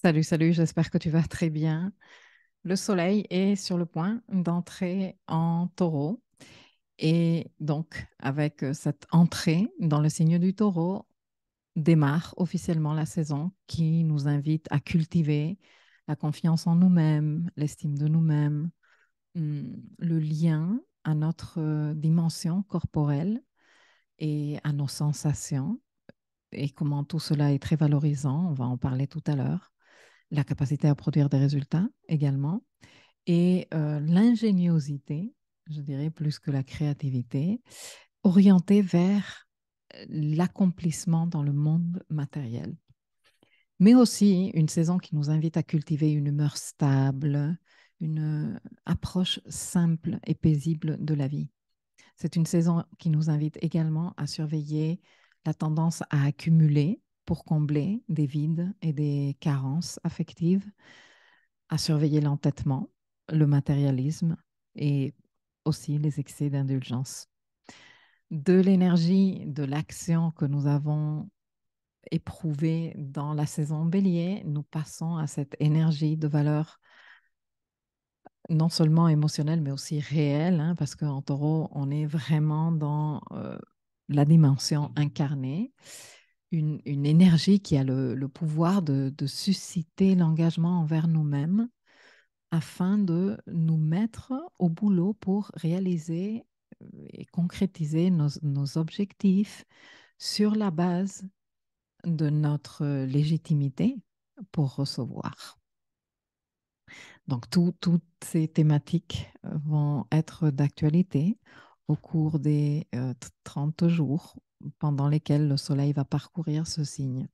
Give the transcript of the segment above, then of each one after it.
Salut, salut, j'espère que tu vas très bien. Le soleil est sur le point d'entrer en taureau et donc avec cette entrée dans le signe du taureau démarre officiellement la saison qui nous invite à cultiver la confiance en nous-mêmes, l'estime de nous-mêmes, le lien à notre dimension corporelle et à nos sensations et comment tout cela est très valorisant, on va en parler tout à l'heure, la capacité à produire des résultats également, et l'ingéniosité, je dirais plus que la créativité, orientée vers l'accomplissement dans le monde matériel. Mais aussi une saison qui nous invite à cultiver une humeur stable, une approche simple et paisible de la vie. C'est une saison qui nous invite également à surveiller la tendance à accumuler pour combler des vides et des carences affectives, à surveiller l'entêtement, le matérialisme et aussi les excès d'indulgence. De l'énergie, de l'action que nous avons éprouvée dans la saison bélier, nous passons à cette énergie de valeur non seulement émotionnelle, mais aussi réelle, hein, parce qu'en taureau, on est vraiment dans la dimension incarnée, une énergie qui a le pouvoir de susciter l'engagement envers nous-mêmes afin de nous mettre au boulot pour réaliser et concrétiser nos objectifs sur la base de notre légitimité pour recevoir. Donc, toutes ces thématiques vont être d'actualité au cours des 30 jours pendant lesquels le Soleil va parcourir ce signe.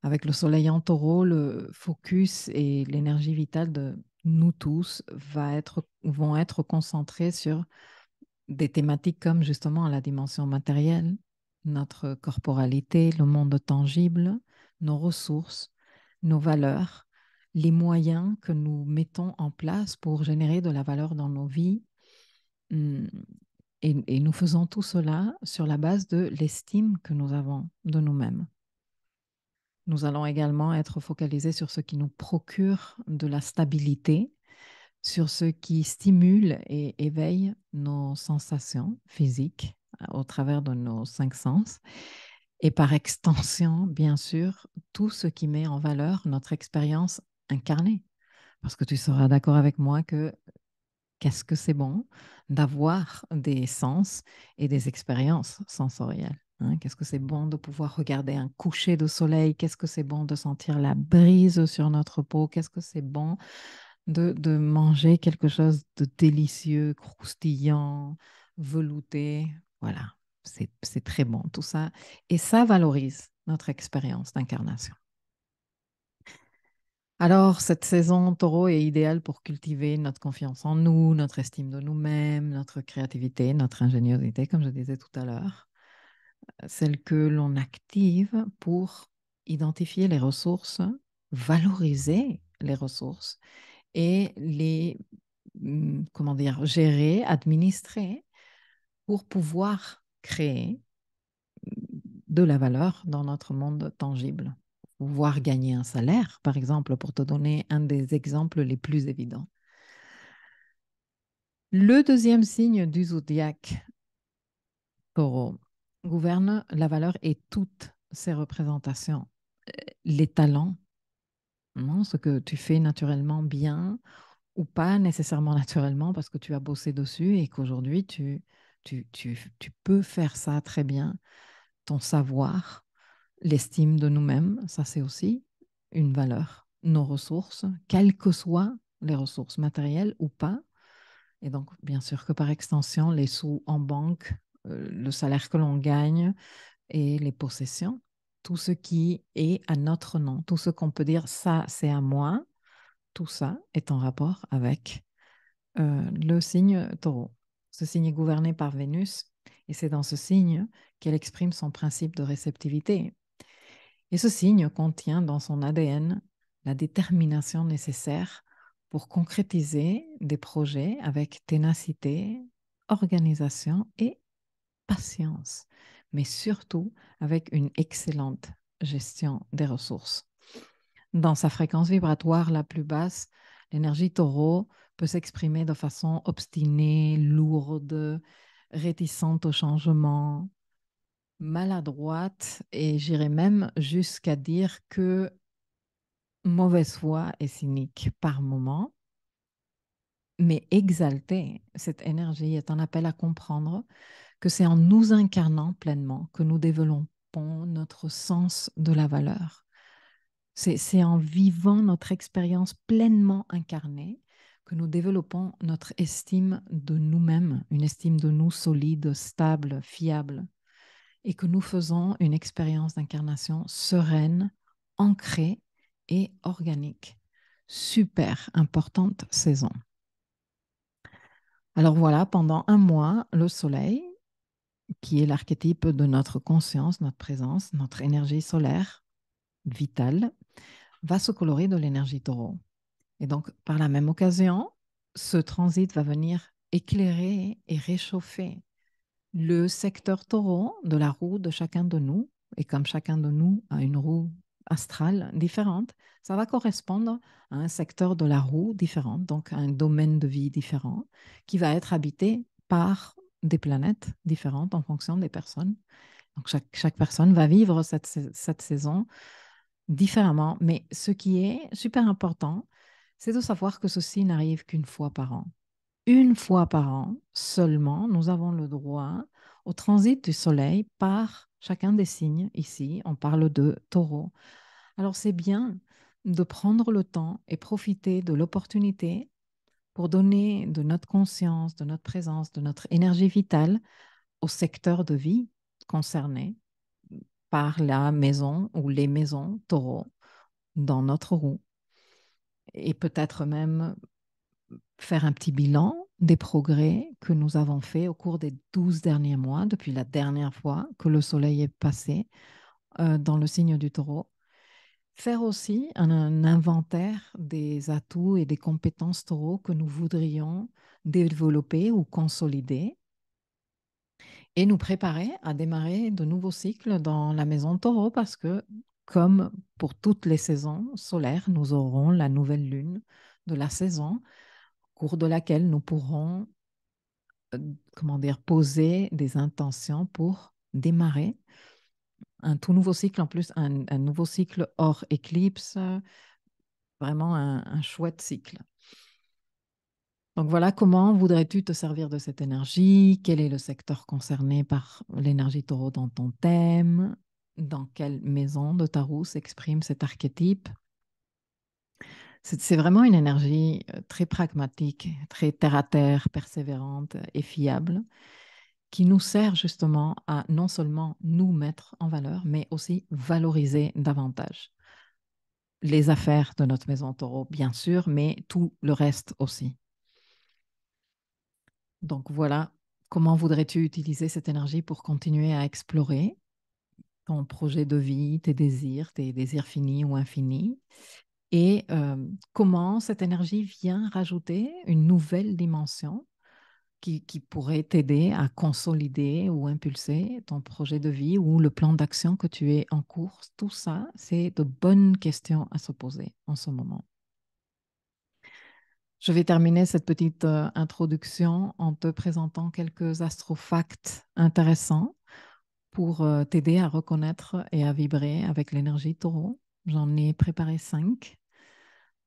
Avec le Soleil en taureau, le focus et l'énergie vitale de nous tous vont être concentrés sur des thématiques comme justement la dimension matérielle, notre corporalité, le monde tangible, nos ressources, nos valeurs, les moyens que nous mettons en place pour générer de la valeur dans nos vies. Hum, Et nous faisons tout cela sur la base de l'estime que nous avons de nous-mêmes. Nous allons également être focalisés sur ce qui nous procure de la stabilité, sur ce qui stimule et éveille nos sensations physiques au travers de nos cinq sens. Et par extension, bien sûr, tout ce qui met en valeur notre expérience incarnée. Parce que tu seras d'accord avec moi que qu'est-ce que c'est bon d'avoir des sens et des expériences sensorielles. Hein? Qu'est-ce que c'est bon de pouvoir regarder un coucher de soleil? Qu'est-ce que c'est bon de sentir la brise sur notre peau? Qu'est-ce que c'est bon de manger quelque chose de délicieux, croustillant, velouté? Voilà, c'est très bon tout ça. Et ça valorise notre expérience d'incarnation. Alors, cette saison taureau est idéale pour cultiver notre confiance en nous, notre estime de nous-mêmes, notre créativité, notre ingéniosité, comme je disais tout à l'heure, celle que l'on active pour identifier les ressources, valoriser les ressources et les, comment dire, gérer, administrer pour pouvoir créer de la valeur dans notre monde tangible. Pouvoir gagner un salaire, par exemple, pour te donner un des exemples les plus évidents. Le deuxième signe du zodiaque, taureau, gouverne la valeur et toutes ses représentations. Les talents, non, ce que tu fais naturellement bien ou pas nécessairement naturellement parce que tu as bossé dessus et qu'aujourd'hui tu peux faire ça très bien. Ton savoir, l'estime de nous-mêmes, ça c'est aussi une valeur. Nos ressources, quelles que soient les ressources matérielles ou pas. Et donc, bien sûr que par extension, les sous en banque, le salaire que l'on gagne et les possessions, tout ce qui est à notre nom, tout ce qu'on peut dire, ça c'est à moi, tout ça est en rapport avec le signe taureau. Ce signe est gouverné par Vénus et c'est dans ce signe qu'elle exprime son principe de réceptivité. Et ce signe contient dans son ADN la détermination nécessaire pour concrétiser des projets avec ténacité, organisation et patience, mais surtout avec une excellente gestion des ressources. dans sa fréquence vibratoire la plus basse, l'énergie taureau peut s'exprimer de façon obstinée, lourde, réticente au changement, maladroite et j'irais même jusqu'à dire que mauvaise foi et cynique par moment, mais exaltée. Cette énergie est un appel à comprendre que c'est en nous incarnant pleinement que nous développons notre sens de la valeur. C'est en vivant notre expérience pleinement incarnée que nous développons notre estime de nous-mêmes, une estime de nous solide, stable, fiable, et que nous faisons une expérience d'incarnation sereine, ancrée et organique. Super importante saison. Alors voilà, pendant un mois, le soleil, qui est l'archétype de notre conscience, notre présence, notre énergie solaire vitale, va se colorer de l'énergie taureau. Et donc, par la même occasion, ce transit va venir éclairer et réchauffer le secteur taureau de la roue de chacun de nous. Et comme chacun de nous a une roue astrale différente, ça va correspondre à un secteur de la roue différent, donc à un domaine de vie différent, qui va être habité par des planètes différentes en fonction des personnes. Donc chaque personne va vivre cette saison différemment. Mais ce qui est super important, c'est de savoir que ceci n'arrive qu'une fois par an. Une fois par an seulement, nous avons le droit au transit du Soleil par chacun des signes. Ici, on parle de taureau. Alors c'est bien de prendre le temps et profiter de l'opportunité pour donner de notre conscience, de notre présence, de notre énergie vitale au secteur de vie concerné par la maison ou les maisons taureaux dans notre roue. Et peut-être même faire un petit bilan des progrès que nous avons faits au cours des 12 derniers mois, depuis la dernière fois que le Soleil est passé dans le signe du Taureau. Faire aussi un inventaire des atouts et des compétences taureaux que nous voudrions développer ou consolider et nous préparer à démarrer de nouveaux cycles dans la maison taureau parce que, comme pour toutes les saisons solaires, nous aurons la nouvelle lune de la saison au cours de laquelle nous pourrons comment dire, poser des intentions pour démarrer un tout nouveau cycle, en plus un nouveau cycle hors éclipse, vraiment un chouette cycle. Donc voilà, comment voudrais-tu te servir de cette énergie? Quel est le secteur concerné par l'énergie taureau dans ton thème? Dans quelle maison de ta roue s'exprime cet archétype? C'est vraiment une énergie très pragmatique, très terre-à-terre, persévérante et fiable, qui nous sert justement à non seulement nous mettre en valeur, mais aussi valoriser davantage les affaires de notre maison taureau, bien sûr, mais tout le reste aussi. Donc voilà, comment voudrais-tu utiliser cette énergie pour continuer à explorer ton projet de vie, tes désirs finis ou infinis, et comment cette énergie vient rajouter une nouvelle dimension qui pourrait t'aider à consolider ou impulser ton projet de vie ou le plan d'action que tu es en cours. Tout ça, c'est de bonnes questions à se poser en ce moment. Je vais terminer cette petite introduction en te présentant quelques astrofacts intéressants pour t'aider à reconnaître et à vibrer avec l'énergie taureau. J'en ai préparé 5.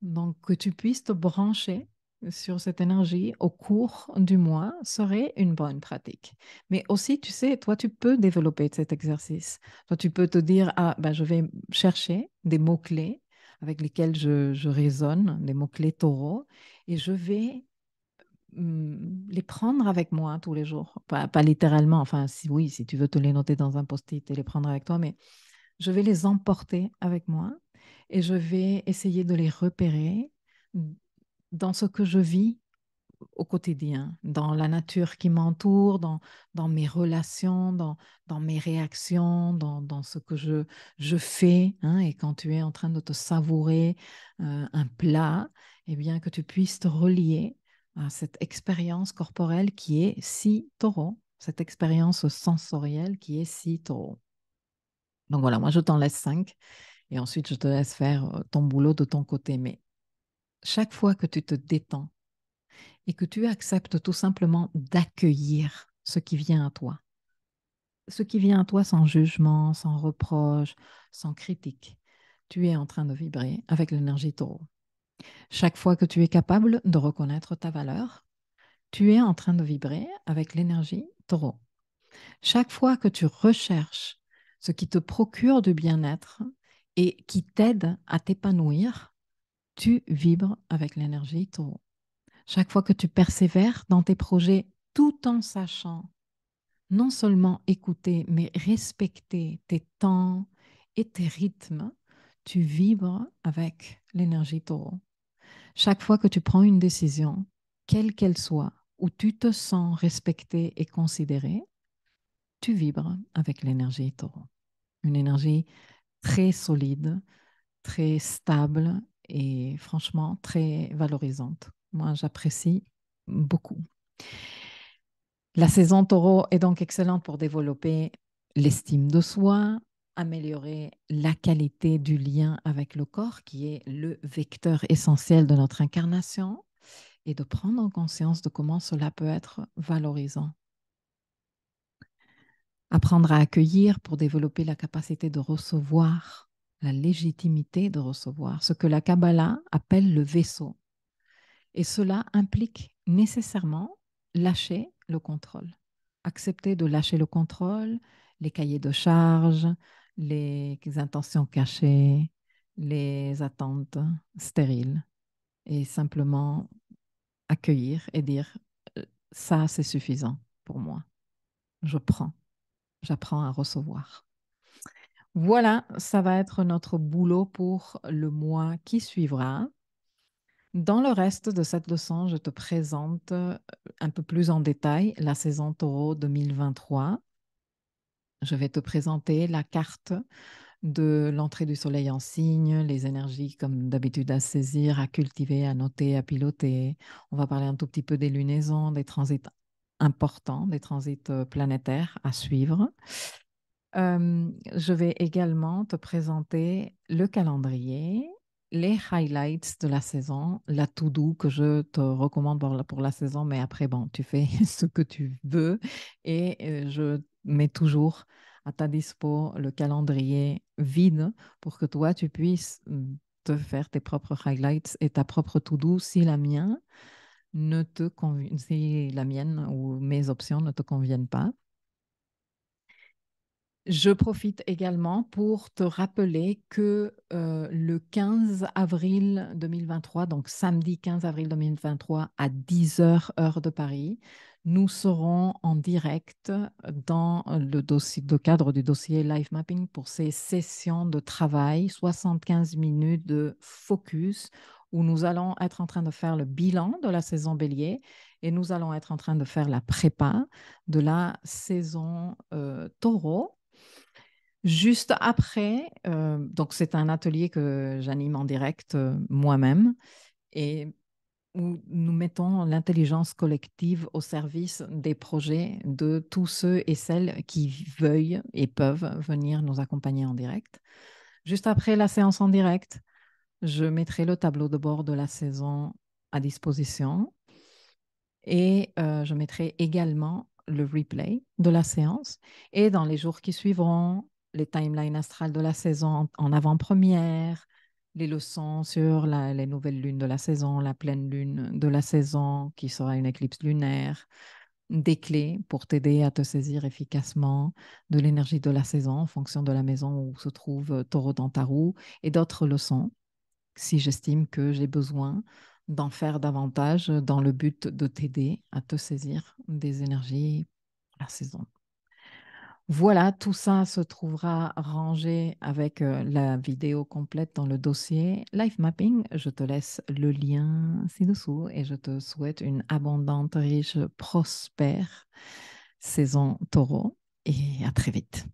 Donc, que tu puisses te brancher sur cette énergie au cours du mois serait une bonne pratique. Mais aussi, tu sais, toi, tu peux développer cet exercice. Toi, tu peux te dire, ah, ben, je vais chercher des mots-clés avec lesquels je résonne, des mots-clés taureau, et je vais les prendre avec moi tous les jours. Pas littéralement, enfin, si, oui, si tu veux te les noter dans un post-it et les prendre avec toi, mais je vais les emporter avec moi et je vais essayer de les repérer dans ce que je vis au quotidien, dans la nature qui m'entoure, dans mes relations, dans mes réactions, dans ce que je fais. Hein, et quand tu es en train de te savourer un plat, eh bien que tu puisses te relier à cette expérience corporelle qui est si taureau, cette expérience sensorielle qui est si taureau. Donc voilà, moi je t'en laisse 5 Et ensuite, je te laisse faire ton boulot de ton côté. Mais chaque fois que tu te détends et que tu acceptes tout simplement d'accueillir ce qui vient à toi, ce qui vient à toi sans jugement, sans reproche, sans critique, tu es en train de vibrer avec l'énergie taureau. Chaque fois que tu es capable de reconnaître ta valeur, tu es en train de vibrer avec l'énergie taureau. Chaque fois que tu recherches ce qui te procure du bien-être et qui t'aide à t'épanouir, tu vibres avec l'énergie taureau. Chaque fois que tu persévères dans tes projets tout en sachant non seulement écouter, mais respecter tes temps et tes rythmes, tu vibres avec l'énergie taureau. Chaque fois que tu prends une décision, quelle qu'elle soit, où tu te sens respecté et considéré, tu vibres avec l'énergie taureau. Une énergie très solide, très stable et franchement très valorisante. Moi, j'apprécie beaucoup. La saison taureau est donc excellente pour développer l'estime de soi, améliorer la qualité du lien avec le corps, qui est le vecteur essentiel de notre incarnation, et de prendre conscience de comment cela peut être valorisant. Apprendre à accueillir pour développer la capacité de recevoir, la légitimité de recevoir, ce que la Kabbalah appelle le vaisseau. Et cela implique nécessairement lâcher le contrôle. Accepter de lâcher le contrôle, les cahiers de charges, les intentions cachées, les attentes stériles. Et simplement accueillir et dire, ça c'est suffisant pour moi. Je prends, j'apprends à recevoir. Voilà, ça va être notre boulot pour le mois qui suivra. Dans le reste de cette leçon, je te présente un peu plus en détail la saison taureau 2023. Je vais te présenter la carte de l'entrée du soleil en signe, les énergies comme d'habitude à saisir, à cultiver, à noter, à piloter. On va parler un tout petit peu des lunaisons, des transits importants, des transits planétaires à suivre. Je vais également te présenter le calendrier, les highlights de la saison, la to-do que je te recommande pour la saison, mais après, bon, tu fais ce que tu veux et je mets toujours à ta dispo le calendrier vide pour que toi, tu puisses te faire tes propres highlights et ta propre to-do si la mienne ne te convient, si la mienne ou mes options ne te conviennent pas. Je profite également pour te rappeler que le 15 avril 2023, donc samedi 15 avril 2023 à 10h heure de Paris, nous serons en direct dans le cadre du dossier Life Mapping pour ces sessions de travail, 75 minutes de focus où nous allons être en train de faire le bilan de la saison Bélier et nous allons être en train de faire la prépa de la saison Taureau. Juste après, donc c'est un atelier que j'anime en direct moi-même et où nous mettons l'intelligence collective au service des projets de tous ceux et celles qui veuillent et peuvent venir nous accompagner en direct. Juste après la séance en direct, je mettrai le tableau de bord de la saison à disposition et je mettrai également le replay de la séance. Et dans les jours qui suivront, les timelines astrales de la saison en avant-première, les leçons sur les nouvelles lunes de la saison, la pleine lune de la saison qui sera une éclipse lunaire, des clés pour t'aider à te saisir efficacement de l'énergie de la saison en fonction de la maison où se trouve Taureau dans ta roue et d'autres leçons si j'estime que j'ai besoin d'en faire davantage dans le but de t'aider à te saisir des énergies de la saison. Voilà, tout ça se trouvera rangé avec la vidéo complète dans le dossier Life Mapping. Je te laisse le lien ci-dessous et je te souhaite une abondante, riche, prospère saison taureau et à très vite.